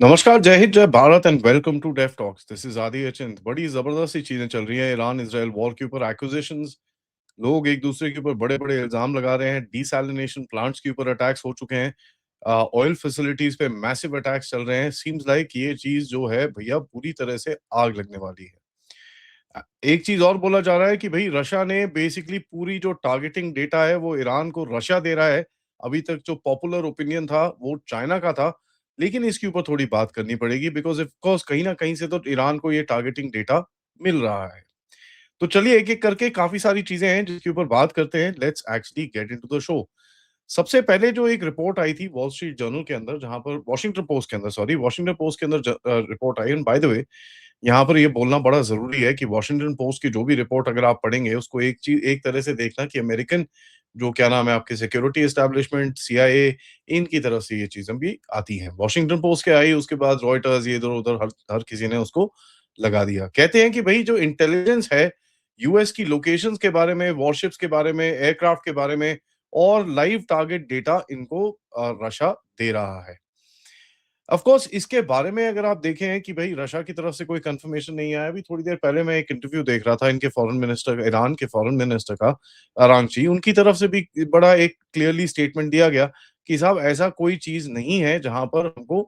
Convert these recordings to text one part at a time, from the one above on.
नमस्कार, जय हिंद, जय Bharat and welcome to Dave talks. This is Aadi Achint. बड़ी जबरदस्त सी चीजें चल रही हैं ईरान इजराइल वॉर के ऊपर। एक्यूजेशंस, लोग एक दूसरे के ऊपर बड़े-बड़े इल्जाम लगा रहे हैं। डीसैलिनेशन प्लांट्स के ऊपर अटैक्स हो चुके हैं। ऑयल फैसिलिटीज पे मैसिव अटैक्स चल रहे हैं। सीम्स लाइक ये चीज जो है भैया पूरी तरह से आग लगने वाली है। एक चीज और बोला जा रहा है कि भाई रशिया ने बेसिकली पूरी जो टारगेटिंग डेटा है वो ईरान को रशिया दे रहा है। अभी तक जो पॉपुलर ओपिनियन था वो चाइना का था, लेकिन इसके ऊपर थोड़ी बात करनी पड़ेगी बिकॉज़ ऑफ कोर्स कहीं न कहीं से तो ईरान को ये टारगेटिंग डेटा मिल रहा है। तो चलिए एक-एक करके काफ़ी सारी चीज़ें हैं जिसके ऊपर बात करते हैं। Let's actually get into the show. सबसे पहले जो एक रिपोर्ट आई थी वॉल स्ट्रीट जर्नल के अंदर, जहाँ पर वॉशिंगटन पोस्ट के अंदर, सॉरी, वॉशिंगटन पोस्ट के अंदर report I. And by the way, यहाँ पर ये बोलना बड़ा ज़रूरी है कि वॉशिंगटन पोस्ट की जो भी रिपोर्ट अगर आप पढ़ेंगे, उसको एक तरह से देखना कि अमेरिकन जो क्या नाम है आपके सिक्योरिटी एस्टेब्लिशमेंट, सीआईए, इनकी तरफ से ये चीज़ें भी आती हैं। वॉशिंगटन पोस्ट के आई, उसके बाद रॉयटर्स, ये इधर-उधर हर हर किसी ने उसको लगा दिया। कहते हैं कि भई जो इंटेलिजेंस है, यूएस की लोकेशंस के बारे में, वॉरशिप्स के बारे में, एयरक्राफ्ट के बारे में और लाइव टारगेट डेटा इनको रशिया दे रहा है। ऑफ कोर्स इसके बारे में अगर आप देखें कि भाई रशिया की तरफ से कोई कंफर्मेशन नहीं आया। अभी थोड़ी देर पहले मैं एक इंटरव्यू देख रहा था इनके फॉरेन मिनिस्टर, ईरान के फॉरेन मिनिस्टर का, अरागची। उनकी तरफ से भी बड़ा एक क्लियरली स्टेटमेंट दिया गया कि साहब ऐसा कोई चीज़ नहीं है जहाँ पर हमको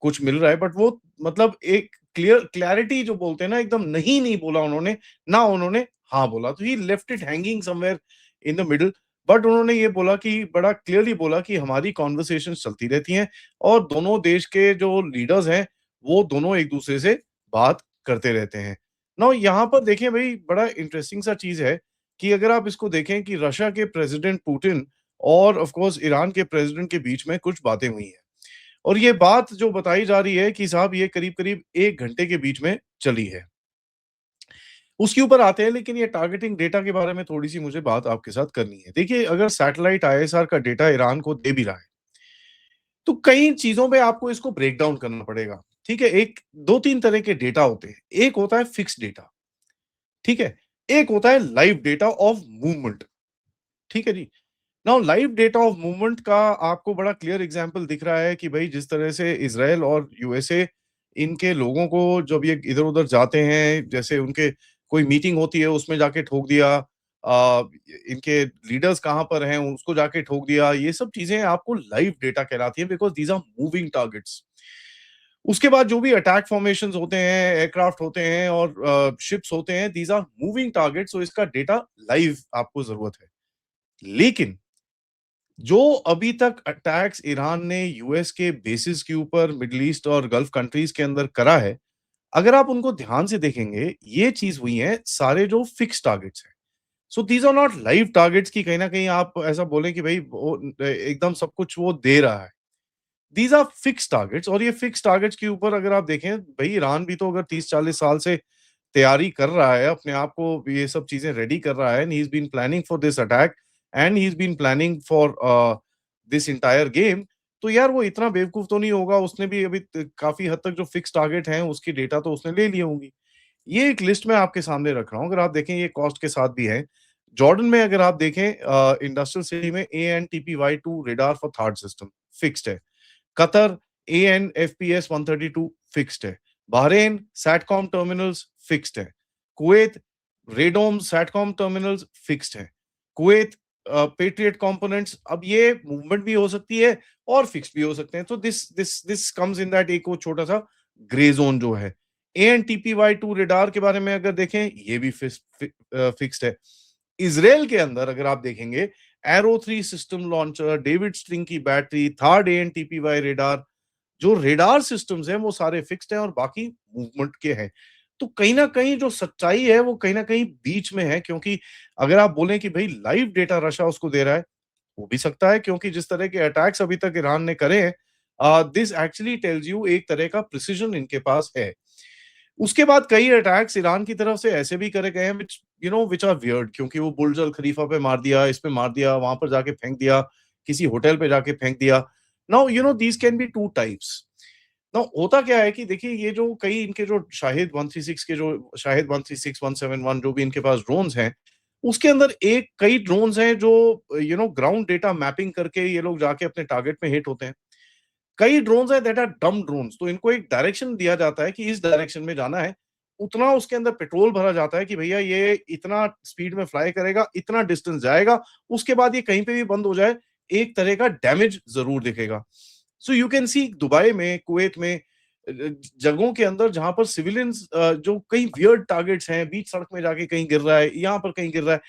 कुछ मिल रहा है। बट वो मतलब एक क्लैरिटी जो बोलते हैं ना, एकदम नहीं बोला उन्होंने, ना उन्होंने हाँ बोला। तो he left it hanging somewhere in the middle. But उन्होंने ये बोला कि बड़ा क्लियरली बोला कि हमारी कन्वर्सेशंस चलती रहती हैं और दोनों देश के जो लीडर्स हैं, वो दोनों एक-दूसरे से बात करते रहते हैं। नाउ यहाँ पर देखिए भई, बड़ा इंटरेस्टिंग सा चीज़ है कि अगर आप इसको देखें कि रशिया के प्रेज़िडेंट पुतिन और ऑफ़ कोर्स ईरान के प्रेज़िडेंट के बीच में कुछ बातें हुई हैं। और ये बात जो बताई जा रही है कि साहब ये करीब-करीब 1 घंटे के बीच में चली है। उसके ऊपर आते हैं, लेकिन ये टारगेटिंग डेटा के बारे में थोड़ी-सी मुझे बात आपके साथ करनी है। देखिए, अगर सैटेलाइट आईएसआर का डेटा ईरान को दे भी रहा है, तो कई चीज़ों पे आपको इसको ब्रेक डाउन करना पड़ेगा, ठीक है? एक 2-3 तरह के डेटा होते हैं। एक होता है फिक्स्ड डेटा, ठीक है? एक होता है लाइव डेटा ऑफ मूवमेंट, ठीक है जी? Now live data of movement का आपको बड़ा क्लियर एग्जांपल दिख रहा है कि भई जिस तरह से इज़राइल और यूएसए इनके लोगों को जब ये इधर-उधर जाते हैं, जैसे उनके कोई मीटिंग होती है उसमें जाके ठोक दिया, इनके लीडर्स कहाँ पर हैं उसको जाके ठोक दिया। ये सब चीज़ें आपको लाइव डेटा कहलाती हैं because these are moving targets. उसके बाद जो भी अटैक फॉर्मेशंस होते हैं, एयरक्राफ्ट होते हैं और शिप्स होते हैं, these are moving targets, so इसका डेटा लाइव आपको ज़रूरत है। लेकिन जो अभी तक अटैक्स ईरान ने यूएस के बेसिस के ऊपर मिडल ईस्ट और गल्फ कंट्रीज के अंदर करा है, अगर आप उनको ध्यान से देखेंगे, ये चीज़ हुई है सारे जो फिक्स टारगेट्स हैं। So these are not live targets कि कहीं न कहीं आप ऐसा बोलें कि भई वो एकदम सब कुछ वो दे रहा है। दीज़ आर फिक्स टारगेट्स और ये फिक्स टारगेट्स के ऊपर अगर आप देखें, भई ईरान भी तो अगर 30-40 साल से तैयारी कर रहा है, अपने आप को ये सब चीज़ें रेडी कर रहा है, and he is been planning for this attack and he is been planning for this entire game. तो यार वो इतना बेवकूफ तो नहीं होगा, उसने भी अभी काफी हद तक जो फिक्स टारगेट हैं उसकी डेटा तो उसने ले ली होंगी। ये एक लिस्ट मैं आपके सामने रख रहा हूँ, अगर आप देखें ये कॉस्ट के साथ भी है। जॉर्डन में अगर आप देखें, इंडस्ट्रियल सिटी में AN/TPY-2 radar for third system fixed है। कतर AN/FPS 132 फिक्स्ड है। बहरेन सैटकॉम टर्मिनल्स फिक्स्ड है। Kuwait radome satcom terminals fixed है। कुवैत पेट्रियट कंपोनेंट्स, अब ये मूवमेंट भी हो सकती है और फिक्स्ड भी हो सकते हैं। तो दिस कम्स इन दैट एक वो छोटा-सा ग्रे ज़ोन जो है। AN/TPY-2 रेडार के बारे में अगर देखें, ये भी फिक्स्ड है। इज़राइल के अंदर अगर आप देखेंगे, arrow 3 system launcher, David string की बैटरी, थर्ड AN/TPY रेडार, जो रेडार सिस्टम्स हैं वो सारे फिक्स्ड हैं और बाकी मूवमेंट के हैं। तो कहीं न कहीं जो सच्चाई है वो कहीं न कहीं बीच में है, क्योंकि अगर आप बोलें कि भई लाइव डेटा रशिया उसको दे रहा है, हो भी सकता है, क्योंकि जिस तरह के अटैक्स अभी तक ईरान ने करे हैं, दिस एक्चुअली टेल्स यू एक तरह का प्रिसिजन इनके पास है। उसके बाद कई अटैक्स ईरान की तरफ से ऐसे भी करे गए हैं व्हिच आर वियर्ड, क्योंकि वो बुर्ज अल खलीफा पे मार दिया, इस पे मार दिया, वहां पर जाके फेंक दिया, किसी होटल पे जाके फेंक दिया। Now these can be two types. Now होता क्या है कि देखिए, ये जो कई इनके जो शाहिद 136 के जो शाहिद 136 171 जो भी इनके पास ड्रोन्स हैं, उसके अंदर एक कई ड्रोन्स हैं जो ग्राउंड डेटा मैपिंग करके ये लोग जाके अपने टारगेट में हिट होते हैं। कई ड्रोन्स हैं दैट आर डम ड्रोन्स, तो इनको एक डायरेक्शन दिया जाता है कि इस डायरेक्शन में जाना है, उतना उसके अंदर पेट्रोल भरा जाता है कि भैया ये इतना स्पीड में फ्लाई करेगा, इतना डिस्टेंस जाएगा, उसके बाद ये कहीं पे भी बंद हो जाए, एक तरह का डैमेज ज़रूर दिखेगा। So you can see Dubai में, कुवैत में जगहों के अंदर जहां पर सिविलियंस जो कई वियर्ड टारगेट्स हैं, बीच सड़क में जाके कहीं गिर रहा है, यहाँ पर कहीं गिर रहा है,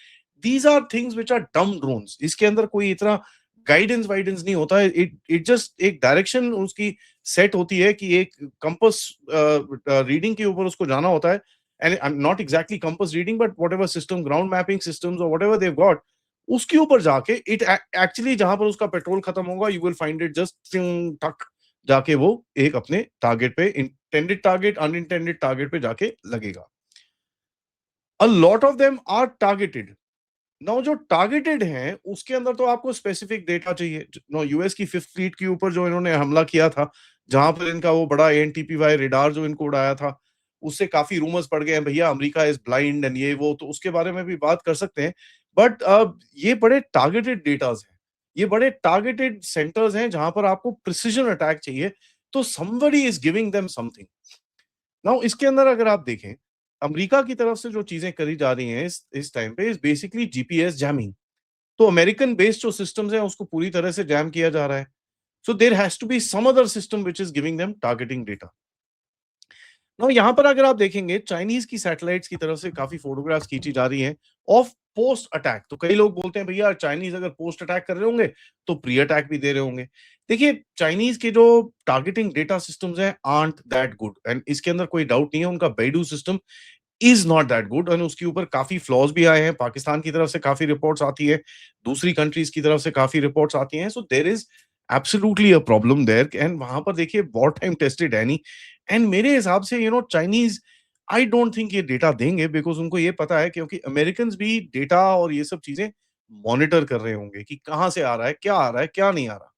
these are things which are dumb drones. इसके अंदर कोई इतना गाइडेंस वाइडेंस नहीं होता है, इट जस्ट एक डायरेक्शन उसकी सेट होती है कि एक कंपास रीडिंग के ऊपर उसको जाना होता है, and not exactly compass reading but whatever system, ground mapping systems और व्हाटएवर दे गॉट, उसके ऊपर जाके इट एक्चुअली जहां पर उसका पेट्रोल खत्म होगा, you will find it just टक जाके वो एक अपने टारगेट पे, इंटेंडेड टारगेट, अनइंटेंडेड टारगेट पे जाके लगेगा। A lot of them are targeted. Now जो टारगेटेड हैं उसके अंदर तो आपको स्पेसिफिक डेटा चाहिए। नो, यूएस की फिफ्थ फ्लीट के ऊपर जो इन्होंने हमला किया था, जहां पर इनका वो बड़ा एनटीपीवाई रेडार जो इनको उड़ाया था, उससे काफी रूमर्स पड़ गए हैं भैया अमेरिका इज ब्लाइंड एंड ये वो, तो उसके बारे में भी बात कर सकते हैं। बट ये बड़े टारगेटेड डेटाज हैं, ये बड़े टारगेटेड सेंटर्स हैं जहां पर आपको प्रिसिजन अटैक चाहिए, तो somebody is giving them something. Now इसके अंदर अगर आप देखें, अमेरिका की तरफ से जो चीजें करी जा रही हैं इस टाइम पे इज बेसिकली जीपीएस जैमिंग। तो अमेरिकन बेस्ड जो सिस्टम्स हैं उसको पूरी तरह से जैम किया जा रहा है। So there has to be some other system which is giving them targeting data. Now यहाँ पर अगर आप देखेंगे चाइनीज की सैटेलाइट्स की तरफ से काफी फोटोग्राफ्स खींची जा रही हैं ऑफ पोस्ट अटैक। तो कई लोग बोलते हैं भैया चाइनीज अगर पोस्ट अटैक कर रहे होंगे तो प्री अटैक भी दे रहे होंगे। देखिए चाइनीज के जो टारगेटिंग डेटा सिस्टम्स हैं आर्ट दैट गुड, एंड इसके अंदर कोई डाउट नहीं है, उनका Beidou system is not that good, and उसके ऊपर काफी फ्लॉज भी आए हैं। पाकिस्तान की तरफ से काफी रिपोर्ट्स आती है, दूसरी कंट्रीज की तरफ से काफी रिपोर्ट्स आती हैं। So there is absolutely a problem there, and वहां पर देखिए बहुत टाइम टेस्टेड है नहीं। एंड मेरे हिसाब से चाइनीज आई डोंट थिंक ये डेटा देंगे, बिकॉज उनको ये पता है, क्योंकि अमेरिकन भी डेटा और ये सब चीजें मॉनिटर कर रहे होंगे कि कहाँ से आ रहा है, क्या आ रहा है, क्या नहीं आ रहा।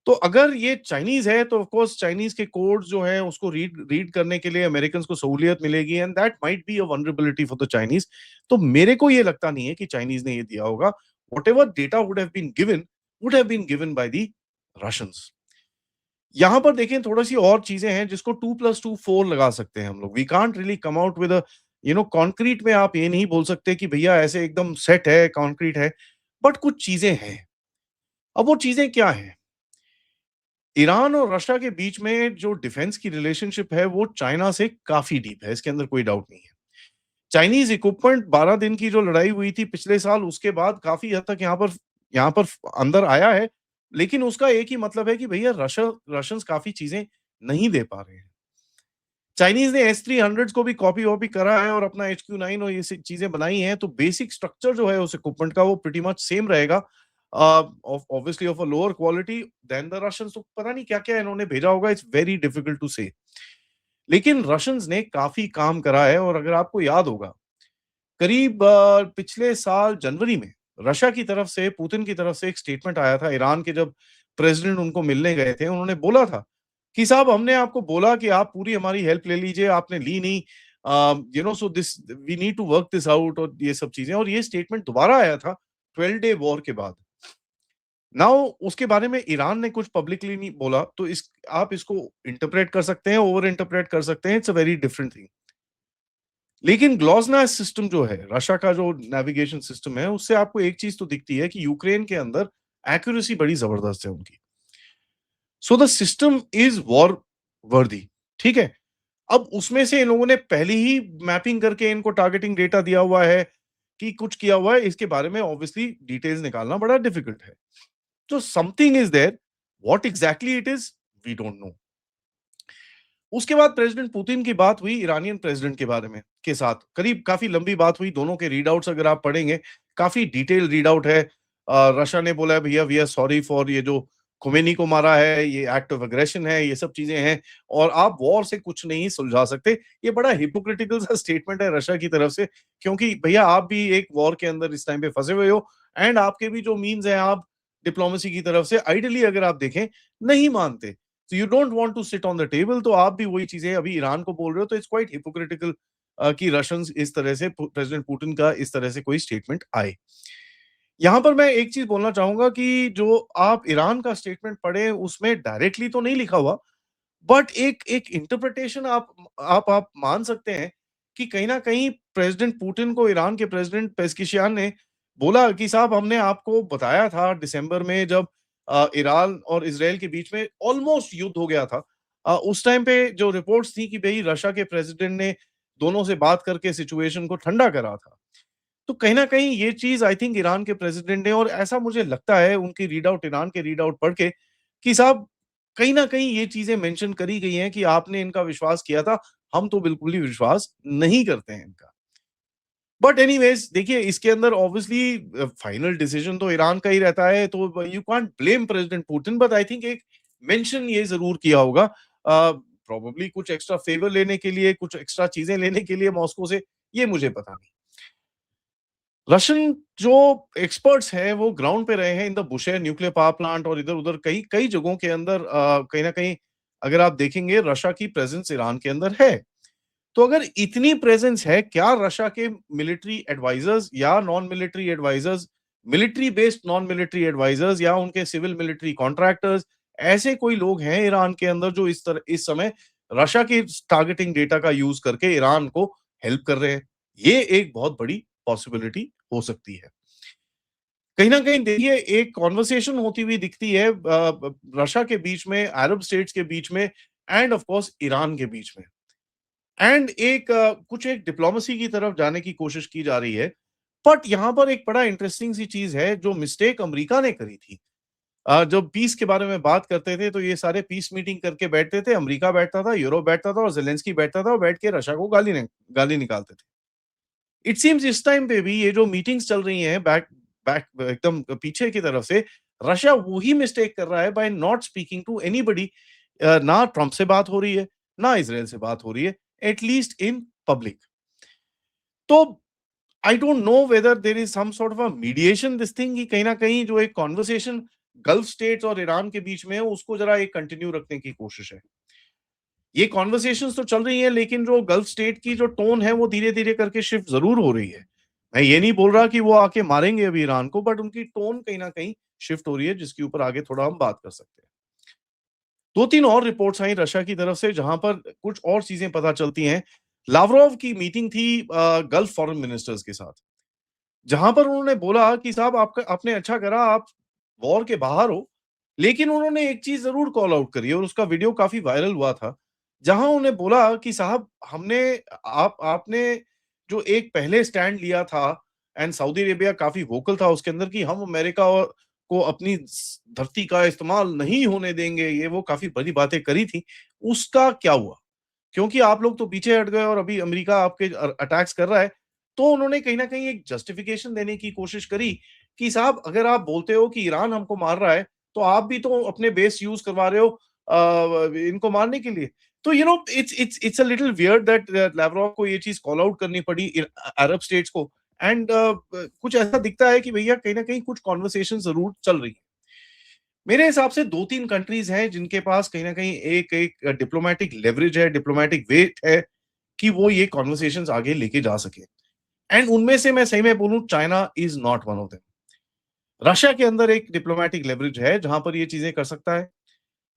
तो अगर ये चाइनीज है तो ऑफ कोर्स चाइनीज के कोड्स जो हैं उसको रीड रीड करने के लिए अमेरिकन्स को सहूलियत मिलेगी, and that might be a vulnerability for the Chinese. तो मेरे को ये लगता नहीं है कि चाइनीज ने ये दिया होगा। Whatever data would have been given by the Russians. यहाँ पर देखें थोड़ी सी और चीजें हैं जिसको 2 + 2 4 लगा सकते हैं हम लोग। We can't really come out with a concrete में आप ये नहीं बोल सकते कि भैया ऐसे एकदम सेट है, कॉन्क्रीट है, बट कुछ चीजें हैं। अब वो चीजें क्या हैं? ईरान और रशिया के बीच में जो डिफेंस की रिलेशनशिप है वो चाइना से काफी डीप है, इसके अंदर कोई डाउट नहीं है। चाइनीज इक्विपमेंट 12 दिन की जो लड़ाई हुई थी पिछले साल, उसके बाद काफी हद तक यहाँ पर अंदर आया है, लेकिन उसका एक ही मतलब है कि भैया रशियंस काफी चीजें नहीं दे पा रहे हैं। चाइनीज ने S-300 को भी कॉपी वॉपी करा है और अपना HQ-9 और ये चीजें बनाई हैं, तो बेसिक स्ट्रक्चर जो है उस इक्विपमेंट का वो प्रीटी मच सेम रहेगा, obviously of a lower quality than the Russians. तो पता नहीं क्या क्या इन्होंने भेजा होगा, इट्स वेरी डिफिकल्ट टू से। लेकिन रशियंस ने काफी काम करा है, और अगर आपको याद होगा करीब पिछले साल जनवरी में रशिया की तरफ से, पुतिन की तरफ से एक स्टेटमेंट आया था। ईरान के जब प्रेसिडेंट उनको मिलने गए थे, उन्होंने बोला था कि साहब हमने आपको बोला कि आप पूरी हमारी हेल्प ले लीजिए, आपने ली नहीं, so this we need to work this out, और ये सब चीजें। और ये स्टेटमेंट दोबारा आया था 12 डे वॉर के बाद। नाउ उसके बारे में ईरान ने कुछ पब्लिकली नहीं बोला, तो इस आप इसको इंटरप्रेट कर सकते हैं, ओवर इंटरप्रेट कर सकते हैं, it's a very different thing. लेकिन ग्लॉसनास सिस्टम जो है, रशिया का जो नेविगेशन सिस्टम है, उससे आपको एक चीज तो दिखती है कि यूक्रेन के अंदर एक्यूरेसी बड़ी जबरदस्त है उनकी। So the system is war वर्दी, ठीक है। अब उसमें से इन लोगों ने पहले ही मैपिंग करके इनको टारगेटिंग डेटा दिया हुआ है कि कुछ किया हुआ है, इसके बारे में ऑब्वियसली डिटेल्स निकालना बड़ा डिफिकल्ट है। तो something is there, what exactly it is we don't know. उसके बाद प्रेसिडेंट पुतिन की बात हुई ईरानियन प्रेसिडेंट के बारे में के साथ, करीब काफी लंबी बात हुई। दोनों के रीडआउट्स अगर आप पढ़ेंगे, काफी डिटेल रीडआउट है। रशिया ने बोला है भैया वी आर सॉरी फॉर ये जो खुमेनी को मारा है, ये एक्ट ऑफ एग्रेशन है, ये सब चीजें हैं, और आप वॉर से कुछ नहीं सुलझा सकते। ये बड़ा हिपोक्रिटिकल सा स्टेटमेंट है रशिया की तरफ से, क्योंकि भैया आप भी एक वॉर के अंदर इस टाइम पे फंसे हुए हो, एंड आपके भी जो मीन्स हैं, आप डिप्लोमेसी की तरफ से आइडियली अगर आप देखें नहीं मानते, so you don't want to sit on the table। तो आप भी वही चीजें अभी ईरान को बोल रहे हो, तो इट्स क्वाइट हिपोक्रिटिकल कि रशियंस इस तरह से, प्रेसिडेंट पुतिन का इस तरह से कोई स्टेटमेंट आए। यहाँ पर मैं एक चीज़ बोलना चाहूँगा कि जो आप ईरान का स्टेटमेंट पढ़े उसमें डायरेक्टली तो नहीं लिखा हुआ, बट एक एक इंटरप्रिटेशन आप मान सकते हैं कि कहीं न कहीं प्रेज़िडेंट पुतिन को ईरान के प्रेज़िडेंट पेज़ेश्कियान ने बोला कि साहब हमने आपको बताया था दिसंबर में जब ईरान और इज़राइल के बीच में ऑलमोस्ट युद्ध हो गया था। उस टाइम पे जो रिपोर्ट्स थी कि भई रशिया के प्रेज़िडेंट ने दोनों से बात करके सिचुएशन को ठंडा करा था। तो कहीं न कहीं ये चीज़ आई थिंक ईरान के प्रेज़िडेंट ने और ऐसा मुझे लगता है उनकी रीड आउट ईरान के रीड आउट पढ़ के कि साहब कहीं न कहीं ये चीज़ें मेंशन करी गई हैं कि आपने इनका विश्वास किया था, हम तो बिल्कुल ही विश्वास नहीं करते हैं इनका। बट एनीवेज़ देखिए इसके अंदर ऑब्वियसली फाइनल डिसीज़न तो ईरान का ही रहता है, तो you can't blame president Putin but I think एक मेंशन ये ज़रूर किया होगा प्रोबेबली कुछ एक्स्ट्रा फ़ेवर लेने के लिए, कुछ एक्स्ट्रा चीज़ें लेने के लिए मॉस्को से, ये मुझे पता नहीं। रशियन जो एक्सपर्ट्स हैं वो ग्राउंड पे रहे हैं in the Bushehr nuclear power plant और इधर-उधर कई कई जगहों के अंदर कहीं न कहीं अगर आप देखेंगे रशिया की प्रेज़ेंस ईरान के अंदर है। तो अगर इतनी प्रेज़ेंस है, क्या रशिया के मिलिट्री एडवाइज़र्स या non military advisers, military based non military advisers या उनके सिविल मिलिट्री कॉन्ट्रैक्टर्स, ऐसे कोई लोग हैं ईरान के अंदर जो इस समय रशिया के टारगेटिंग डेटा का यूज़ करके ईरान को हेल्प कर रहे हैं? ये एक बहुत बड़ी पॉसिबिलिटी हो सकती है। कहीं न कहीं देखिए एक कन्वर्सेशन होती हुई दिखती है रशिया के बीच में, अरब स्टेट्स के बीच में एंड ऑफ कोर्स ईरान के बीच में। एंड एक कुछ एक डिप्लोमेसी की तरफ जाने की कोशिश की जा रही है। बट यहाँ पर एक बड़ा इंटरेस्टिंग सी चीज़ है जो मिस्टेक अमेरिका ने करी थी। जब पीस के बारे में बात करते थे तो ये सारे पीस मीटिंग करके बैठते थे, अमेरिका बैठता था, यूरोप बैठता था और ज़ेलेंस्की बैठता था और बैठ के रशिया को गाली निकालते थे। इट सीम्स इस टाइम पे भी ये जो मीटिंग्स चल रही हैं बैक बैक एकदम पीछे की तरफ से, रशिया वही मिस्टेक कर रहा है by not speaking to anybody ना ट्रम्प से बात हो रही है, ना इज़राइल से बात हो रही है, एट लीस्ट इन पब्लिक। तो I don't know whether there is some sort of a mediation this thing कि कहीं न कहीं जो एक कन्वर्सेशन गल्फ स्टेट्स और ईरान के बीच में है, उसको ज़रा एक कंटिन्यू रखने की कोशिश है। ये कन्वर्सेशंस तो चल रही हैं लेकिन जो गल्फ स्टेट की जो टोन है वो धीरे-धीरे करके शिफ्ट ज़रूर हो रही है। मैं ये नहीं बोल रहा कि वो आके मारेंगे अभी ईरान को बट उनकी टोन कहीं न कहीं शिफ्ट हो रही है जिसके ऊपर आगे थोड़ा हम बात कर सकते हैं। 2-3 और रिपोर्ट्स आई रशिया की तरफ से जहाँ पर कुछ और चीज़ें पता चलती हैं। लावरोव की मीटिंग थी गल्फ फॉरेन मिनिस्टर्स के साथ। जहाँ पर उन्होंने बोला कि साहब आपका आपने अच्छा करा आप वॉर के बाहर हो, लेकिन उन्होंने एक चीज़ ज़रूर कॉल आउट करी और उसका वीडियो काफ़ी वायरल हुआ था। जहाँ उन्होंने बोला कि साहब हमने आप आपने जो एक पहले स्टैंड लिया था एंड सऊदी अरेबिया काफ़ी वोकल था उसके अंदर कि हम अमेरिका को अपनी धरती का इस्तेमाल नहीं होने देंगे, ये वो काफ़ी बड़ी बातें करी थी। उसका क्या हुआ? क्योंकि आप लोग तो पीछे हट गए और अभी अमेरिका आपके अटैक्स कर रहा है, तो उन्होंने कहीं न कहीं एक जस्टिफिकेशन देने की कोशिश करी कि साहब अगर आप बोलते हो कि ईरान हमको मार रहा है, तो आप भी तो अपने बेस यूज़ करवा रहे हो इनको मारने के लिए। तो it's a little weird that Lavrov को ये चीज़ कॉल आउट करनी पड़ी अरब स्टेट्स को एंड कुछ ऐसा दिखता है कि भैया कहीं न कहीं कुछ कन्वर्सेशन ज़रूर चल रही है। मेरे हिसाब से 2-3 कंट्रीज़ हैं जिनके पास कहीं न कहीं एक एक डिप्लोमैटिक लेवरेज है, डिप्लोमैटिक वेट है कि वो ये कन्वर्सेशंस आगे लेके जा सकें। एंड उनमें से मैं सही में बोलूँ China is not one of them. Russia के अंदर एक डिप्लोमैटिक लेवरेज है जहाँ पर ये चीज़ें कर सकता है।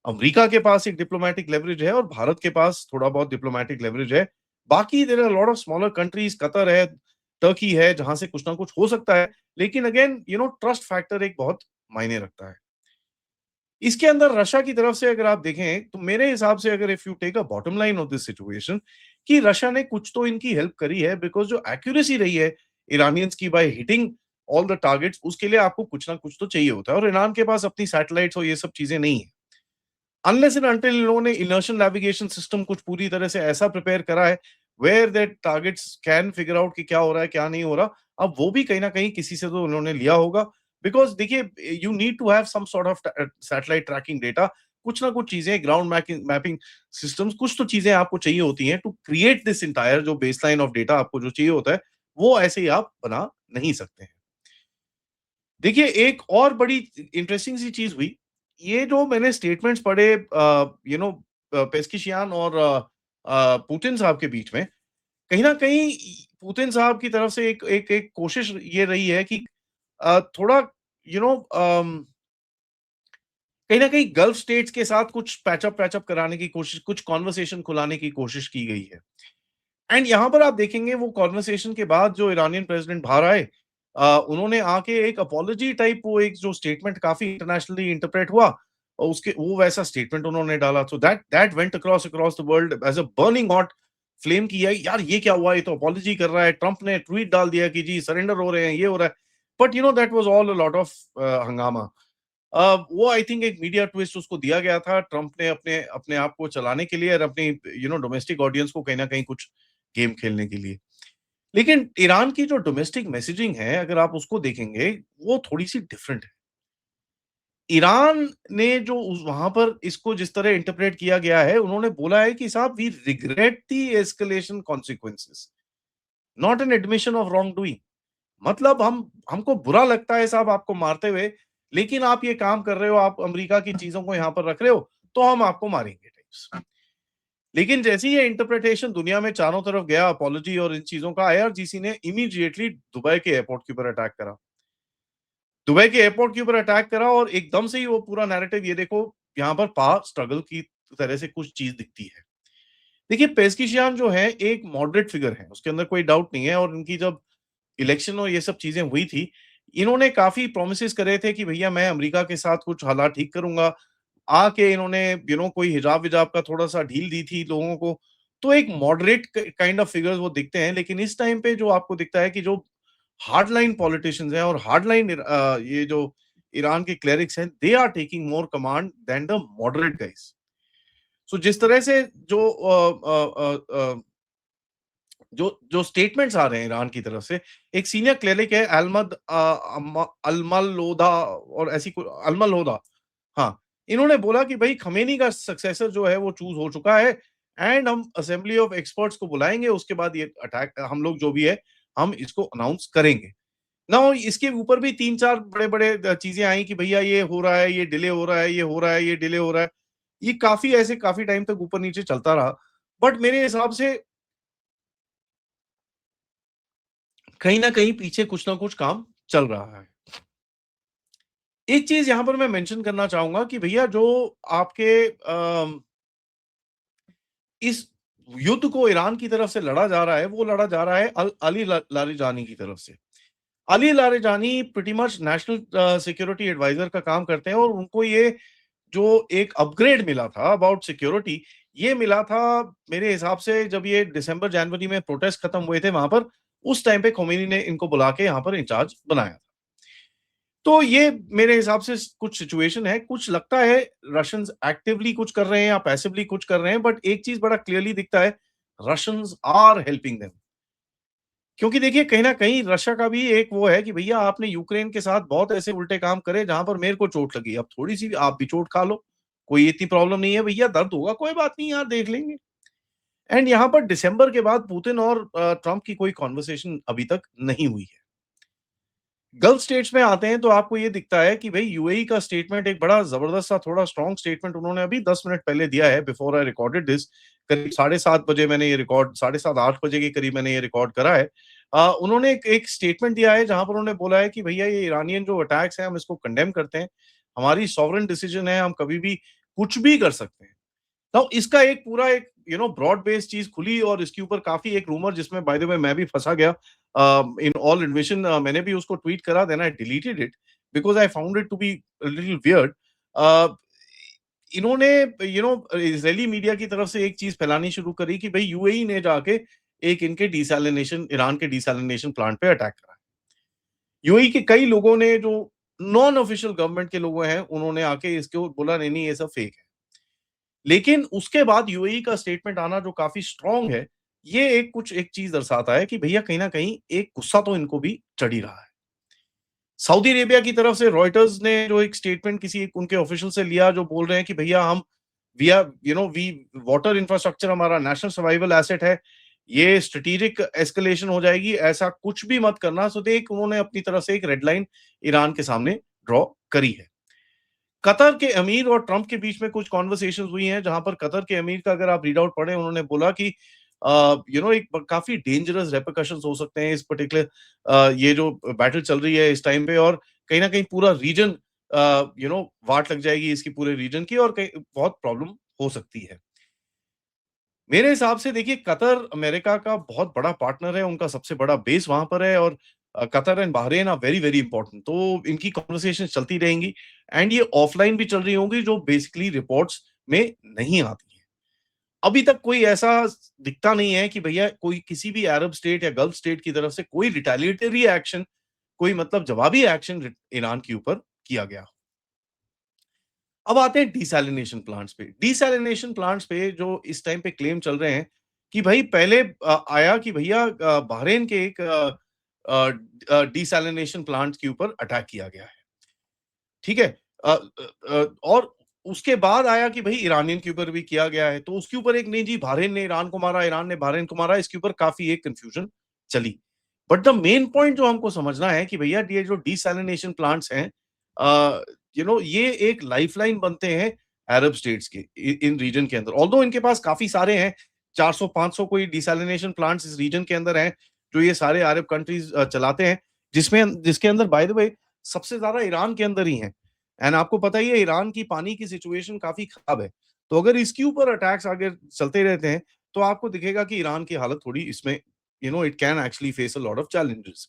अमेरिका के पास एक डिप्लोमैटिक लेवरेज है और भारत के पास थोड़ा बहुत डिप्लोमैटिक लेवरेज है। बाकी there are lot of smaller countries Qatar है, टर्की है जहाँ से कुछ ना कुछ हो सकता है। लेकिन अगेन ट्रस्ट फैक्टर एक बहुत मायने रखता है। इसके अंदर रशिया की तरफ से अगर आप देखें, तो मेरे हिसाब से अगर if you take a bottom line of this situation कि रशिया ने कुछ तो इनकी हेल्प करी है बिकॉज़ जो एक्यूरेसी रही है इरानियंस की by hitting all the targets उसके लिए आपको कुछ ना कुछ तो चाहिए होता है और ईरान के पास अपनी सैटेलाइट्स और ये सब चीज़ें नहीं है। अनलेस एंड अंटिल इन लोगों ने इनर्शियल नेविगेशन सिस्टम कुछ पूरी तरह से ऐसा प्रिपेयर करा है where that targets can figure out कि क्या हो रहा है, क्या नहीं हो रहा। अब वो भी कहीं न कहीं किसी से तो उन्होंने लिया होगा बिकॉज़ देखिए you need to have some sort of satellite tracking data. कुछ ना कुछ चीज़ें ग्राउंड मैकिंग मैपिंग सिस्टम्स कुछ तो चीज़ें आपको चाहिए होती हैं टू क्रिएट दिस एंटायर जो बेसलाइन ऑफ डेटा आपको जो चाहिए होता है, वो ऐसे ही आप बना नहीं सकते हैं। देखिए, एक और बड़ी इंटरेस्टिंग सी चीज़ हुई, ये जो मैंने स्टेटमेंट्स पढ़े पेस्किशियान और पुतिन साहब के बीच में, कहीं न कहीं पुतिन साहब की तरफ से एक एक एक कोशिश ये रही है कि थोड़ा यू नो कहीं न कहीं गल्फ स्टेट्स के साथ कुछ पैचअप कराने की कोशिश, कुछ कन्वर्सेशन खुलाने की कोशिश की गई है। एंड यहाँ पर आप देखेंगे वो कन्वर्सेशन के बाद जो ईरानियन प्रेसिडेंट बाहर आए, उन्होंने आके एक अपॉलजी टाइप, वो एक जो स्टेटमेंट काफ़ी इंटरनेशनली इंटरप्रेट हुआ, और उसके वो वैसा स्टेटमेंट उन्होंने डाला। So that that went across across the world as a burning hot flame की है, यार ये क्या हुआ? ये तो अपॉलजी कर रहा है। ट्रंप ने ट्वीट डाल दिया कि जी सरेंडर हो रहे हैं, ये हो रहा है। But that was all a lot of हंगामा। वो आई थिंक एक मीडिया ट्विस्ट उसको दिया गया था ट्रंप ने अपने अपने आप को चलाने के लिए और अपनी डोमेस्टिक ऑडियंस को कहीं न कहीं कुछ गेम खेलने के लिए। लेकिन ईरान की जो डोमेस्टिक मैसेजिंग है, अगर आप उसको देखेंगे, वो थोड़ी-सी डिफरेंट है। ईरान ने जो उस वहाँ पर इसको जिस तरह इंटरप्रेट किया गया है, उन्होंने बोला है कि साहब we regret the escalation consequences, not an admission of wrongdoing. मतलब हमको बुरा लगता है साहब आपको मारते हुए, लेकिन आप ये काम कर रहे हो, आप अमेरिका की चीज़ों को यहाँ पर रख रहे हो, तो हम आपको मारेंगे टाइप्स। लेकिन जैसे ही ये इंटरप्रिटेशन दुनिया में चारों तरफ गया, अपॉलजी और इन चीज़ों का, आईआरजीसी ने इमीडिएटली दुबई के एयरपोर्ट के ऊपर अटैक करा। दुबई के एयरपोर्ट के ऊपर अटैक करा और एकदम से ही वो पूरा नैरेटिव, ये देखो यहाँ पर पावर स्ट्रगल की तरह से कुछ चीज़ दिखती है। देखिए पेज़ेशियान जो है एक मॉडरेट फिगर है, उसके अंदर कोई डाउट नहीं है, और इनकी जब इलेक्शन और ये सब चीज़ें हुई थी, इन्होंने काफ़ी प्रोमिसेस करे थे कि भैया मैं अमेरिका के साथ कुछ हालात ठीक करूँगा। आके इन्होंने कोई हिजाब-विजाब का थोड़ा-सा ढील दी थी लोगों को। तो एक मॉडरेट काइंड ऑफ फिगर्स वो दिखते हैं, लेकिन इस टाइम पे जो आपको दिखता है कि जो हार्ड लाइन पॉलिटिशियंस हैं और हार्ड लाइन ये जो ईरान के क्लेरिक्स हैं, they are taking more command than the moderate guys. So जिस तरह से जो जो स्टेटमेंट्स आ रहे हैं ईरान की तरफ से, एक सीनियर क्लेरिक है अहमद अल्मलोदा, और ऐसी अल्मलोदा, हाँ, इन्होंने बोला कि भाई खमेनी का सक्सेसर जो है वो चूज हो चुका है, एंड हम असेंबली ऑफ एक्सपर्ट्स को बुलाएंगे, उसके बाद ये अटैक हम लोग जो भी है हम इसको अनाउंस करेंगे। ना इसके ऊपर भी तीन चार बड़े बड़े चीजें आई कि भैया ये हो रहा है, ये डिले हो रहा है, ये हो रहा है, ये डिले हो रहा है। ये काफी ऐसे काफी टाइम तक ऊपर नीचे चलता रहा। बट मेरे हिसाब से कहीं ना कहीं पीछे कुछ ना कुछ काम चल रहा है। एक चीज यहां पर मैं मेंशन करना चाहूंगा कि भैया जो आपके इस युद्ध को ईरान की तरफ से लड़ा जा रहा है, वो लड़ा जा रहा है अली लारिजानी की तरफ से। Ali Larijani pretty much national security adviser का काम करते हैं, और उनको ये जो एक अपग्रेड मिला था अबाउट सिक्योरिटी, ये मिला था मेरे हिसाब से जब ये दिसंबर जनवरी में प्रोटेस्ट खत्म हुए थे वहां पर, उस टाइम पे खोमेनी ने इनको बुला के यहाँ पर इंचार्ज बनाया। तो ये मेरे हिसाब से कुछ सिचुएशन है, कुछ लगता है रशियंस एक्टिवली कुछ कर रहे हैं या पैसिवली कुछ कर रहे हैं, बट एक चीज बड़ा क्लियरली दिखता है, रशियंस आर हेल्पिंग देम। क्योंकि देखिए कहीं ना कहीं रशिया का भी एक वो है कि भैया आपने यूक्रेन के साथ बहुत ऐसे उल्टे काम करे जहां पर मेरे को चोट लगी, अब थोड़ी सी आप भी चोट खा लो, कोई इतनी प्रॉब्लम नहीं है भैया, दर्द होगा कोई बात नहीं यार, देख लेंगे। एंड यहाँ पर दिसंबर के बाद पुतिन और ट्रंप की कोई कॉन्वर्सेशन अभी तक नहीं हुई है। गल्फ स्टेट्स में आते हैं तो आपको ये दिखता है कि भाई यूएई का स्टेटमेंट एक बड़ा जबरदस्त सा थोड़ा स्ट्रॉन्ग स्टेटमेंट उन्होंने अभी 10 मिनट पहले दिया है, बिफोर आई रिकॉर्डेड दिस। करीब 7:30 बजे मैंने ये रिकॉर्ड 7:30 8 बजे के करीब मैंने ये रिकॉर्ड करा है। उन्होंने एक स्टेटमेंट दिया है जहां पर उन्होंने बोला है कि भैया ये ईरानियन जो अटैक्स हैं हम इसको कंडेम करते हैं, हमारी सॉवरेन डिसीजन है, हम कभी भी कुछ भी कर सकते हैं। तो इसका एक पूरा एक ब्रॉड बेस्ड चीज खुली, और इसके ऊपर काफी एक रूमर जिसमें बाय द वे मैं भी फंसा गया इन ऑल इन्वेशन, मैंने भी उसको ट्वीट करा, then I deleted it because I found it to be little weird. इन्होंने इजरायली मीडिया की तरफ से एक चीज फैलानी शुरू करी कि भाई यूएई ने जाके एक इनके डिसैलिनेशन, ईरान के डिसैलिनेशन प्लांट पे अटैक करा। यूएई के कई लोगों ने जो नॉन ऑफिशियल गवर्नमेंट के लोग हैं, उन्होंने आके इसके बोला नहीं नहीं ये सब फेक है। लेकिन उसके बाद यूएई का स्टेटमेंट आना जो काफ़ी स्ट्रॉन्ग है, ये एक चीज़ दर्शाता है कि भैया कहीं न कहीं एक गुस्सा तो इनको भी चढ़ ही रहा है। सऊदी अरेबिया की तरफ से रॉयटर्स ने जो एक स्टेटमेंट किसी एक उनके ऑफिशियल से लिया, जो बोल रहे हैं कि भैया हम we are we water infrastructure हमारा नेशनल सर्वाइवल एसेट है, ये स्ट्रैटेजिक एस्केलेशन हो जाएगी, ऐसा कुछ भी मत करना। सो देख उन्होंने अपनी तरफ से एक रेड लाइन ईरान के सामने ड्रॉ करी है। कतर के अमीर और ट्रंप के बीच में कुछ कॉन्वर्सेशंस हुई हैं, जहां पर कतर के अमीर का अगर आप रीड आउट पढ़ें, उन्होंने बोला कि एक काफी डेंजरस रेperकशंस हो सकते हैं इस पर्टिकुलर ये जो बैटल चल रही है इस टाइम पे, और कहीं ना कहीं पूरा रीजन वाट लग जाएगी इसकी पूरे रीजन की, और कहीं बहुत प्रॉब्लम हो सकती है। मेरे हिसाब से देखिए, कतर अमेरिका का बहुत बड़ा पार्टनर है, उनका सबसे बड़ा बेस वहां पर है, और Qatar and Bahrain are very very important, तो इनकी कॉन्वर्सेशन चलती रहेंगी, एंड ये ऑफलाइन भी चल रही होंगी जो बेसिकली रिपोर्ट्स में नहीं आती है। अभी तक कोई ऐसा दिखता नहीं है कि भैया कोई किसी भी अरब स्टेट या गल्फ स्टेट की तरफ से कोई रिटेलिएटरी एक्शन, कोई मतलब जवाबी एक्शन ईरान के ऊपर किया गया। अब आते हैं डीसैलिनेशन प्लांट्स पे। डीसैलिनेशन प्लांट्स पे जो इस टाइम पे क्लेम चल रहे हैं कि भाई पहले आया कि भैया बहरेन के एक डीसैलिनेशन प्लांट के ऊपर अटैक किया गया है। ठीक है? और उसके बाद आया कि भाई ईरानियन के ऊपर भी किया गया है। तो उसके ऊपर एक नहीं जी, बहरेन ने ईरान को मारा, ईरान ने बहरेन को मारा, इसके ऊपर काफ़ी एक कन्फ्यूजन चली। बट द मेन पॉइंट जो हमको समझना है कि भैया ये जो डीसैलिनेशन प्लांट्स हैं, ये एक लाइफलाइन बनते हैं अरब स्टेट्स के इन रीजन के अंदर। ऑल्दो इनके पास काफ़ी सारे हैं, 400-500 कोई डीसैलिनेशन प्लांट्स इस रीजन के अंदर हैं, जो ये सारे अरब कंट्रीज़ चलाते हैं, जिसके अंदर बाय द वे सबसे ज़्यादा ईरान के अंदर ही हैं। एंड आपको पता ही है ईरान की पानी की सिचुएशन काफ़ी खराब है। तो अगर इसके ऊपर अटैक्स आगे चलते रहते हैं, तो आपको दिखेगा कि ईरान की हालत थोड़ी इसमें it can actually face a lot of challenges.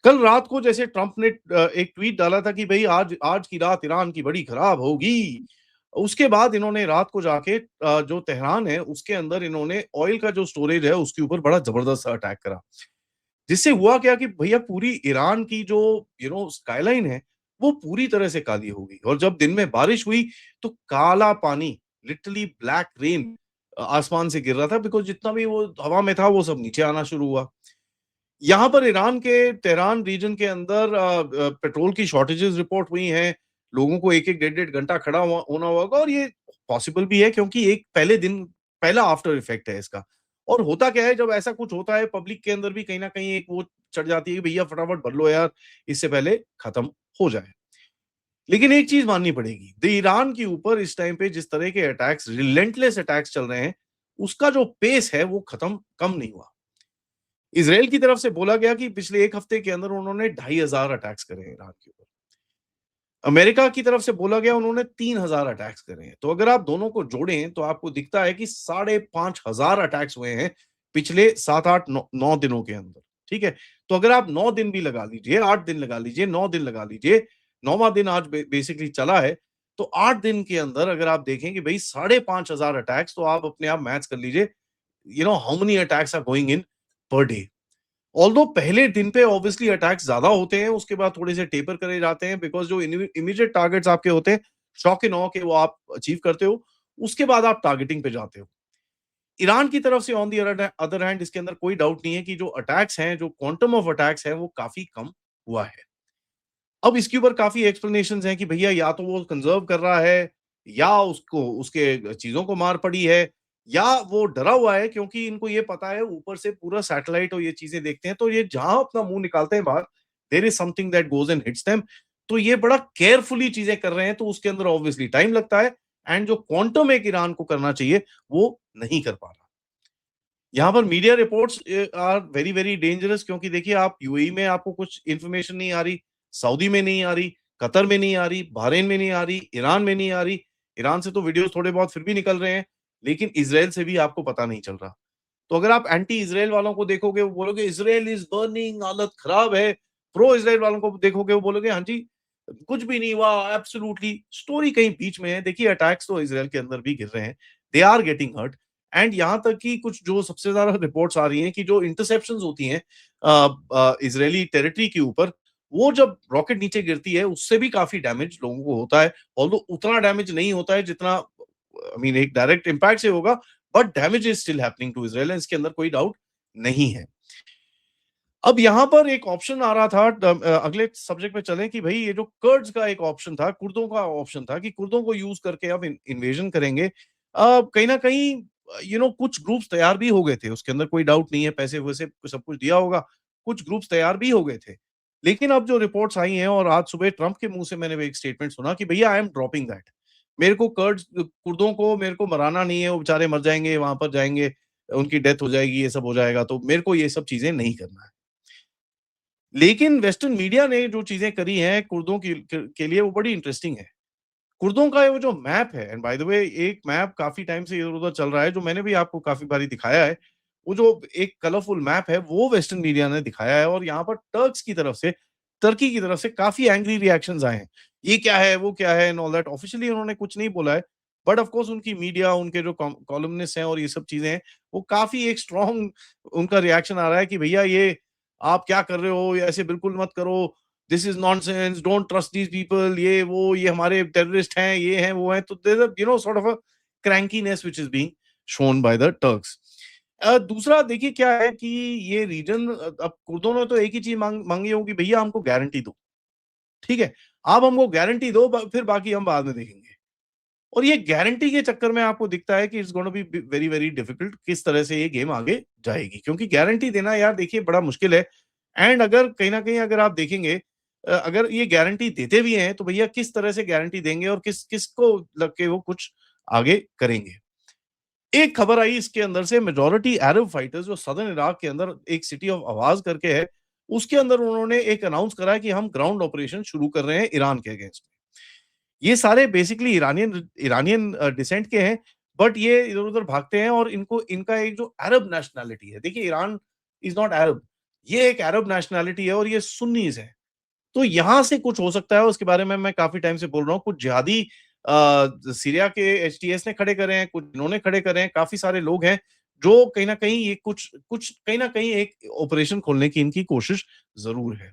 कल रात को जैसे ट्रंप ने एक ट्वीट डाला था कि भई आज आज की रात ईरान की बड़ी खराब होगी। उसके बाद इन्होंने रात को जाके जो तेहरान है उसके अंदर इन्होंने ऑयल का जो स्टोरेज है उसके ऊपर बड़ा जबरदस्त अटैक करा। जिससे हुआ क्या कि भैया पूरी ईरान की जो स्काईलाइन है, वो पूरी तरह से काली हो गई, और जब दिन में बारिश हुई तो काला पानी, लिटरली ब्लैक रेन आसमान से गिर रहा था, बिकॉज़ जितना भी वो हवा में था वो सब नीचे आना शुरू हुआ। यहाँ पर ईरान के तेहरान रीजन के अंदर पेट्रोल की शॉर्टेजेस रिपोर्ट हुई हैं, लोगों को 1-1 डेढ़-डेढ़ घंटा खड़ा होना होगा, और ये पॉसिबल भी है क्योंकि एक पहला आफ्टर इफेक्ट है इसका। और होता क्या है, जब ऐसा कुछ होता है पब्लिक के अंदर भी कहीं न कहीं एक वो चढ़ जाती है कि भैया फटाफट भर लो यार, इससे पहले खत्म हो जाए। लेकिन एक चीज़ माननी पड़ेगी, द ईरान के ऊपर इस टाइम पे जिस तरह के अटैक्स, रिलेंटलेस अटैक्स चल रहे हैं, उसका जो पेस है वो कम नहीं हुआ। इज़राइल की तरफ से बोला गया कि पिछले 1 हफ्ते के अंदर उन्होंने 2500 अटैक्स करे हैं ईरान के ऊपर। अमेरिका की तरफ से बोला गया उन्होंने 3000 अटैक्स करे हैं। तो अगर आप दोनों को जोड़ें तो आपको दिखता है कि 5500 अटैक्स हुए हैं पिछले 7-8 9 दिनों के अंदर, ठीक है? तो अगर आप 9 दिन भी लगा लीजिए, 8 दिन लगा लीजिए, 9 दिन लगा लीजिए, 9वाँ दिन आज बेसिकली चला है, तो 8 दिन के अंदर अगर आप देखें कि भई 5500 अटैक्स, तो आप अपने आप मैथ्स कर लीजिए, how many attacks are going in per day. Although पहले दिन पे ऑब्वियसली अटैक्स ज्यादा होते हैं, उसके बाद थोड़े से टेपर करे जाते हैं, बिकॉज जो इमीडिएट टारगेट्स आपके होते हैं, शॉक एंड ऑ के वो आप अचीव करते हो, उसके बाद आप टारगेटिंग पे जाते हो। ईरान की तरफ से ऑन दी अदर हैंड इसके अंदर कोई डाउट नहीं है कि जो अटैक्स हैं, जो क्वांटम ऑफ अटैक्स हैं, वो काफी कम हुआ है। अब इसके ऊपर काफ़ी एक्सप्लेनेशंस हैं कि भैया या तो वो कंज़र्व कर रहा है, या उसको उसके चीज़ों को मार पड़ी है, या वो डरा हुआ है, क्योंकि इनको ये पता है ऊपर से पूरा सैटेलाइट और ये चीज़ें देखते हैं, तो ये जहाँ अपना मुँह निकालते हैं बाहर, there is something that goes and hits them. तो ये बड़ा केयरफुली चीज़ें कर रहे हैं, तो उसके अंदर ऑब्वियसली टाइम लगता है, एंड जो क्वांटम एक ईरान को करना चाहिए, वो नहीं कर पा रहा। यहाँ पर media reports are very very dangerous, क्योंकि देखिए आप यूएई में आपको कुछ इन्फॉर्मेशन नहीं आ रही, सऊदी में नहीं आ रही, कतर में नहीं आ रही, बहरीन में नहीं आ रही, ईरान में नहीं आ रही। ईरान से तो वीडियोस थोड़े बहुत फिर भी निकल रहे हैं, लेकिन इज़राइल से भी आपको पता नहीं चल रहा। तो अगर आप एंटी इज़राइल वालों को देखोगे, वो बोलोगे इज़राइल इज़ बर्निंग, हालत खराब है। प्रो इज़राइल वालों को देखोगे, वो बोलोगे हाँ जी, कुछ भी नहीं हुआ, एब्सोल्युटली स्टोरी कहीं बीच में है। देखिए अटैक्स तो इज़राइल के अंदर भी गिर रहे हैं। They are getting hurt, and यहाँ तक कि कुछ जो सबसे ज़्यादा रिपोर्ट्स आ रही हैं कि जो इंटरसेप्शंस होती हैं इज़राइली टेरिटरी के ऊपर, वो जब रॉकेट नीचे गिरती है, उससे भी काफ़ी डैमेज लोगों को होता है। ऑल्दो उतना डैमेज नहीं होता है जितना आई मीन एक डायरेक्ट इम्पैक्ट से होगा, but damage is still happening to Israel, इसके अंदर कोई डाउट नहीं है। अब यहाँ पर एक ऑप्शन आ रहा था, अगले सब्जेक्ट पे चलें कि भई ये जो कर्ड्स का एक ऑप्शन था, कुर्दों का ऑप्शन था कि कुर्दों को यूज़ करके अब इन्वेजन करेंगे। कहीं न कहीं कुछ ग्रुप्स तैयार भी हो गए थे, उसके अंदर कोई डाउट नहीं है, पैसे-वैसे सब कुछ दिया होगा, कुछ ग्रुप्स तैयार भी हो गए थे। लेकिन अब जो रिपोर्ट्स आई हैं, और आज सुबह ट्रंप के मुँह से मैंने भी एक स्टेटमेंट सुना कि भैया आई एम ड्रॉपिंग दैट। मेरे को कुर्दों को मेरे को मराना नहीं है, वो बेचारे मर जाएँगे, वहाँ पर जाएँगे, उनकी डेथ हो जाएगी, ये सब हो जाएगा, तो मेरे को ये सब चीज़ें नहीं करना है। लेकिन वेस्टर्न मीडिया ने जो चीज़ें करी हैं कुर्दों के लिए वो बड़ी इंटरेस्टिंग है। कुर्दों का वो जो मैप है, एंड बाय द वे एक मैप काफ़ी टाइम से इधर-उधर चल रहा है, जो मैंने भी आपको काफ़ी बारी दिखाया है। वो जो एक कलरफुल मैप है, वो वेस्टर्न मीडिया ने दिखाया है और यहाँ पर टर्की की तरफ से काफ़ी एंग्री रिएक्शंस आए हैं। ये क्या है, वो क्या है एंड ऑल दैट। ऑफिशियली उन्होंने कुछ नहीं बोला है, बट ऑफ कोर्स उनकी मीडिया, उनके जो कॉलमनिस्ट हैं और ये सब चीज़ें हैं, वो काफ़ी एक स्ट्रॉन्ग उनका रिएक्शन आ रहा है कि भैया ये आप क्या कर रहे हो? ये ऐसे बिल्कुल मत करो। This is nonsense, don't trust these people, ये वो, ये हमारे टेररिस्ट हैं, ये हैं, वो हैं। तो there a sort of a crankiness which is being shown by the Turks. दूसरा देखिए क्या है कि ये रीजन, अब कुर्दों ने तो एक ही चीज मांगी होगी, भैया हमको गारंटी दो। ठीक है, आप हमको गारंटी दो, फिर बाकी हम बाद में देखेंगे। और ये गारंटी के चक्कर में आपको दिखता है कि it's gonna be very very difficult किस तरह से ये गेम आगे जाएगी, क्योंकि गारंटी देना यार देखिए बड़ा मुश्किल है। एंड अगर कहीं ना कहीं अगर आप देखेंगे, अगर ये गारंटी देते भी हैं तो भैया किस तरह से गारंटी देंगे और किसको लग के वो कुछ आगे करेंगे। एक खबर आई इसके अंदर से, मेजोरिटी अरब फाइटर्स जो सदर्न इराक के अंदर एक सिटी ऑफ आवाज करके है, उसके अंदर उन्होंने एक अनाउंस करा है कि हम ग्राउंड ऑपरेशन शुरू कर रहे हैं ईरान के अगेंस्ट। ये सारे बेसिकली ईरानियन ईरानियन डिसेंट के हैं, बट ये इधर-उधर भागते हैं और इनको इनका एक जो अरब नेशनैलिटी है, देखिए ईरान इज़ नॉट अरब, ये एक अरब नेशनैलिटी है और ये सुन्नीज़ हैं। तो यहाँ से कुछ हो सकता है, उसके बारे में मैं काफ़ी टाइम से बोल रहा हूँ। कुछ जिहादी सीरिया के एचटीएस ने खड़े करे हैं, कुछ इन्होंने खड़े करे हैं, काफ़ी सारे लोग हैं, जो कहीं न कहीं ये कुछ कुछ कहीं न कहीं एक ऑपरेशन खोलने की इनकी कोशिश ज़रूर है।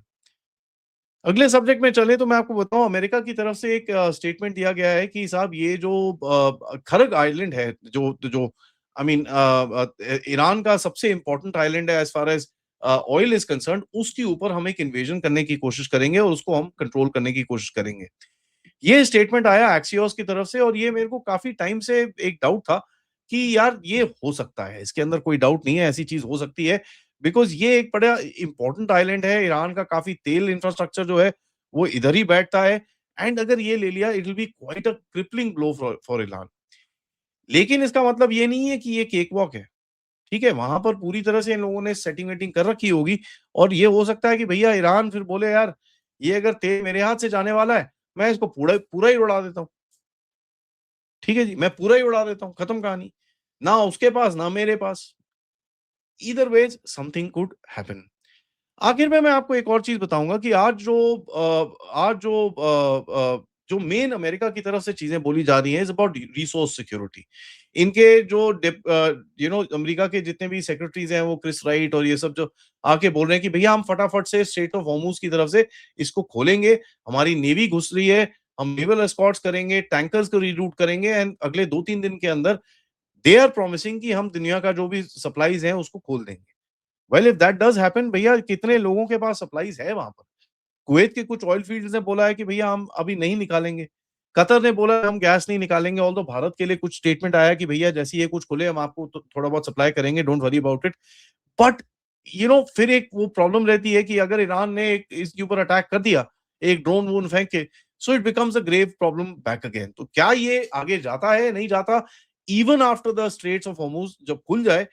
अगले सब्जेक्ट में चले तो मैं आपको बताऊँ, अमेरिका की तरफ से एक स्टेटमेंट दिया गया है कि साहब ये जो खर्ग आइलैंड है, जो जो आई मीन ईरान का सबसे इम्पोर्टेंट आइलैंड है as far as oil is concerned, उसके ऊपर हम एक इन्वेजन करने की कोशिश करेंगे और उसको हम कंट्रोल करने की कोशिश करेंगे। ये स्टेटमेंट आया एक्सियोस की तरफ से और ये मेरे को काफ़ी टाइम से एक डाउट था कि यार ये हो सकता है, इसके अंदर कोई डाउट नहीं है, ऐसी चीज़ हो सकती है। बिकॉज़ ये एक बड़ा इम्पोर्टेंट आइलैंड है, ईरान का काफ़ी तेल इंफ्रास्ट्रक्चर जो है, वो इधर ही बैठता है। एंड अगर ये ले लिया, it will be quite a crippling blow for for Iran. लेकिन इसका मतलब ये नहीं है कि ये केक वॉक है, ठीक है? वहाँ पर पूरी तरह से इन लोगों ने सेटिंग-वेटिंग कर रखी होगी और ये हो सकता है कि भैया ईरान फिर बोले यार, ये अगर तेल मेरे हाथ से जाने वाला है, मैं इसको पूरा पूरा ही उड़ा देता हूँ। ठीक है जी, मैं पूरा ही उड़ा देता हूँ, खत्म कहानी। ना उसके पास, ना मेरे पास। Either ways something could happen. आखिर में मैं आपको एक और चीज़ बताऊँगा कि जो मेन अमेरिका की तरफ से चीज़ें बोली जा रही हैं इज़ अबाउट रिसोर्स सिक्योरिटी। इनके जो अमेरिका के जितने भी सेक्रेटरीज़ हैं, वो क्रिस राइट और ये सब जो आके बोल रहे हैं कि भैया हम फटाफट से स्ट्रेट ऑफ हॉर्मुज़ की तरफ से इसको खोलेंगे, हमारी नेवी घुस रही है, हम नेवल एस्कॉर्ट्स करेंगे, टैंकर्स को रीरूट करेंगे एंड अगले 2-3 दिन के अंदर दे आर प्रॉमिसिंग कि हम दुनिया का जो भी सप्लाइज़ हैं, उसको खोल देंगे। Well if that does happen, भैया कितने लोगों के पास सप्लाइज़ है वहाँ पर? कुवैत के कुछ ऑयल फील्ड्स ने बोला है कि भैया हम अभी नहीं निकालेंगे। कतर ने बोला हम गैस नहीं निकालेंगे, ऑल्दो भारत के लिए कुछ स्टेटमेंट आया कि भैया जैसे ही ये कुछ खुले हम आपको तो थोड़ा बहुत सप्लाई करेंगे, don't worry about it. But फिर एक वो प्रॉब्लम रहती है कि अगर ईरान ने एक इसके ऊपर अटैक कर दिया, एक ड्रोन-वोन फेंक के, so it becomes a grave problem back again. तो क्या ये आगे जाता है, नहीं जाता? Even after the straits of Hormuz जब खुल जाए,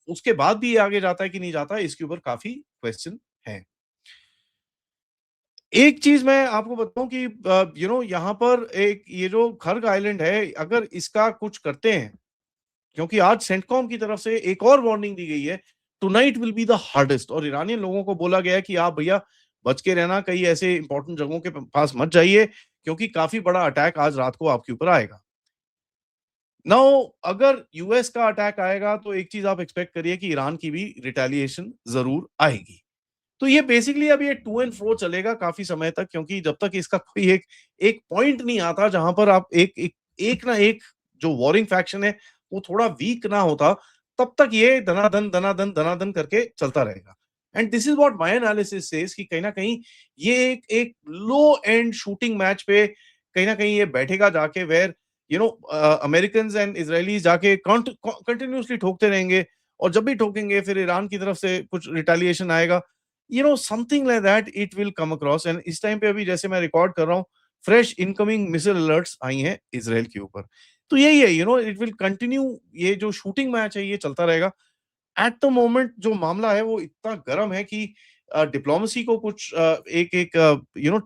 उसके बाद भी ये आगे जाता है कि नहीं जाता, इसके ऊपर काफ़ी क्वेश्चन हैं। एक चीज़ मैं आपको बताऊँ कि यहाँ पर एक ये जो खर्ग आइलैंड है, अगर इसका कुछ करते हैं, क्योंकि आज सेंटकॉम की तरफ से एक और वार्निंग दी गई है, tonight will be the hardest, और ईरानियन लोगों को बोला गया है कि आप भैया बच के रहना, कहीं ऐसे इंपॉर्टेंट जगहों के पास मत जाइए, क्योंकि काफ़ी बड़ा अटैक आज रात को आपके ऊपर आएगा। नाउ अगर यूएस का अटैक आएगा, तो एक चीज़ आप एक्सपेक्ट करिए कि ईरान की भी रिटेलिएशन ज़रूर आएगी। तो ये बेसिकली अब ये टू एंड फ्रो चलेगा काफ़ी समय तक, क्योंकि जब तक इसका कोई एक एक पॉइंट नहीं आता जहाँ पर आप एक ना एक जो वॉरिंग फैक्शन है, वो थोड़ा वीक ना होता, तब तक ये धनाधन, धनाधन, धनाधन करके चलता रहेगा। And this is what my analysis says कि कहीं न कहीं ये एक एक लो एंड शूटिंग मैच पे कहीं न कहीं ये बैठेगा जाके, वेयर अमेरिकन्स एंड इज़राइलीज़ जाके कंटीन्यूअसली ठोकते रहेंगे और जब भी ठोकेंगे फिर ईरान की तरफ से कुछ रिटेलिएशन आएगा। Something like that it will come across, and इस टाइम पे अभी जैसे मैं रिकॉर्ड कर रहा हूँ, फ्रेश इनकमिंग मिसाइल अलर्ट्स आई हैं इज़राइल के ऊपर। तो यही है, इट विल कंटिन्यू, ये जो शूटिंग मैच है ये चलता रहेगा। एट द मोमेंट जो मामला है वो इतना गर्म है कि डिप्लोमेसी को कुछ एक एक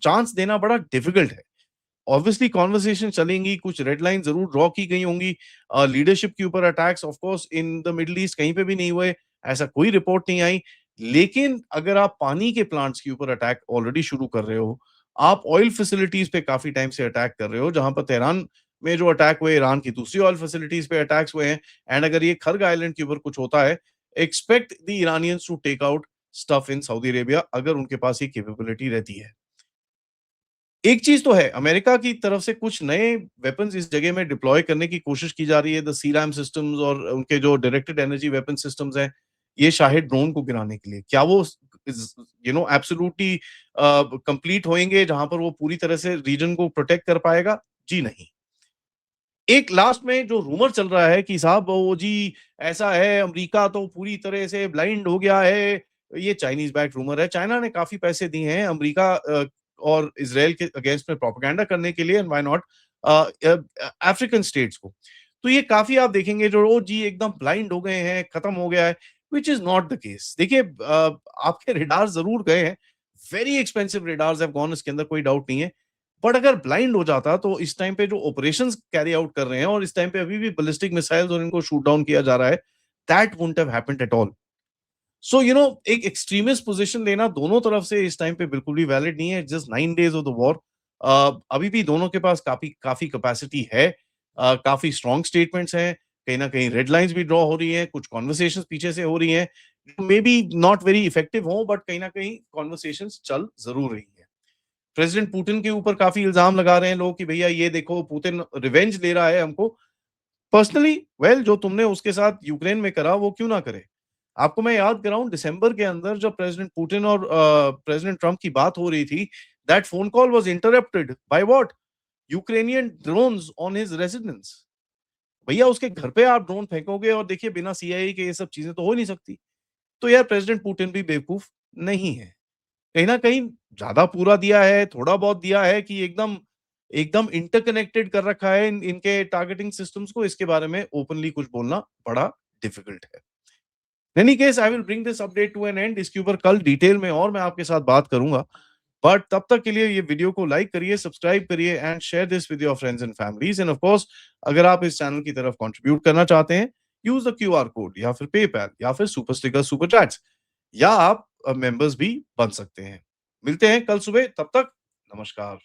चांस देना बड़ा डिफिकल्ट है। ऑब्वियसली कन्वर्सेशन चलेंगी, कुछ रेड लाइन ज़रूर ड्रॉ की गई होंगी। लीडरशिप के ऊपर attacks of course in the middle east कहीं पे भी नहीं हुए, ऐसा कोई रिपोर्ट नहीं आई। लेकिन अगर आप पानी के प्लांट्स के ऊपर अटैक ऑलरेडी शुरू कर रहे हो, आप ऑयल फैसिलिटीज़ पे काफ़ी टाइम से अटैक कर रहे हो, जहाँ पर तेहरान में जो अटैक हुए, ईरान की दूसरी ऑयल फैसिलिटीज़ पे अटैक्स हुए हैं, एंड अगर ये खर्ग आइलैंड के ऊपर कुछ होता है, expect the Iranians to take out stuff in Saudi Arabia, अगर उनके पास ये कैपेबिलिटी रहती है। एक चीज़ तो है, अमेरिका की तरफ से कुछ नए वेपन्स इस जगह में डिप्लॉय करने की कोशिश की जा रही है, द सीरैम सिस्टम्स और उनके जो डायरेक्टेड एनर्जी वेपन सिस्टम्स हैं, ये शाहिद ड्रोन को गिराने के लिए। क्या वो एब्सोल्यूटली कंप्लीट होएँगे जहाँ पर वो पूरी तरह से रीजन को प्रोटेक्ट कर पाएगा? जी नहीं। एक लास्ट में जो रूमर चल रहा है कि साहब वो जी ऐसा है, अमेरिका तो पूरी तरह से ब्लाइंड हो गया है, ये चाइनीज़ बैक्ड रूमर है। चाइना ने काफ़ी पैसे दिए हैं अमेरिका और इज़राइल के अगेंस्ट में प्रोपेगेंडा करने के लिए, and why not African states को। तो ये काफ़ी आप देखेंगे जो ओ जी एकदम ब्लाइंड हो गए हैं, खत्म हो गया है, which is not the case. देखिए आपके रेडार ज़रूर गए हैं, very expensive radars have gone, इसके अंदर कोई डाउट नहीं है। बट अगर ब्लाइंड हो जाता तो इस टाइम पे जो ऑपरेशंस कैरी आउट कर रहे हैं और इस टाइम पे अभी भी बैलिस्टिक मिसाइल्स और इनको शूट डाउन किया जा रहा है, that wouldn't have happened at all. So एक एक्सट्रीमिस्ट पोजीशन लेना दोनों तरफ से इस टाइम पे बिल्कुल भी वैलिड नहीं है। Just 9 days of the war, अभी भी दोनों के पास काफी काफी कैपेसिटी है, काफी स्ट्रॉन्ग स्टेटमेंट्स हैं, कहीं ना कहीं रेड लाइंस भी ड्रॉ हो रही हैं, कुछ कॉन्वर्सेशंस पीछे से हो रही हैं, may be not very effective हो, बट कहीं ना कहीं कॉन्वर्सेशंस चल जरूर रही है। प्रेसिडेंट पुतिन के ऊपर काफ़ी इल्ज़ाम लगा रहे हैं लोग कि भैया ये देखो पुतिन रिवेंज ले रहा है हमको। पर्सनली वेल जो तुमने उसके साथ यूक्रेन में करा वो क्यों ना करे? आपको मैं याद कराऊँ दिसंबर के अंदर जब प्रेसिडेंट पुतिन और प्रेसिडेंट ट्रम्प की बात हो रही थी, that phone call was interrupted by what? Ukrainian drones on his residence. भैया उसके घर पे आप ड्रोन फेंकोगे और देखिए बिना सीआईए के ये सब चीज़ें तो हो नहीं सकती। तो यार प्रेसिडेंट पुतिन भी बेवकूफ नहीं है। कहीं न कहीं ज़्यादा पूरा दिया है, थोड़ा बहुत दिया है कि एकदम एकदम इंटरकनेक्टेड कर रखा है इनके टारगेटिंग सिस्टम्स को, इसके बारे में ओपनली कुछ बोलना बड़ा डिफिकल्ट है। In any case I will bring this update to an end, इसके ऊपर कल डिटेल में और मैं आपके साथ बात करूँगा। बट तब तक के लिए ये वीडियो को लाइक करिए, सब्सक्राइब करिए and share this with your friends and families, end of course अगर आप इस चैनल की तरफ कंट्रीब्यूट करना चाहते हैं, यूज़ द क्यूआर कोड या फिर पेपैल या फिर सुपर स्टिकर, सुपर चैट्स, या आप मेंबर्स भी बन सकते हैं। मिलते हैं कल सुबह, तब तक नमस्कार।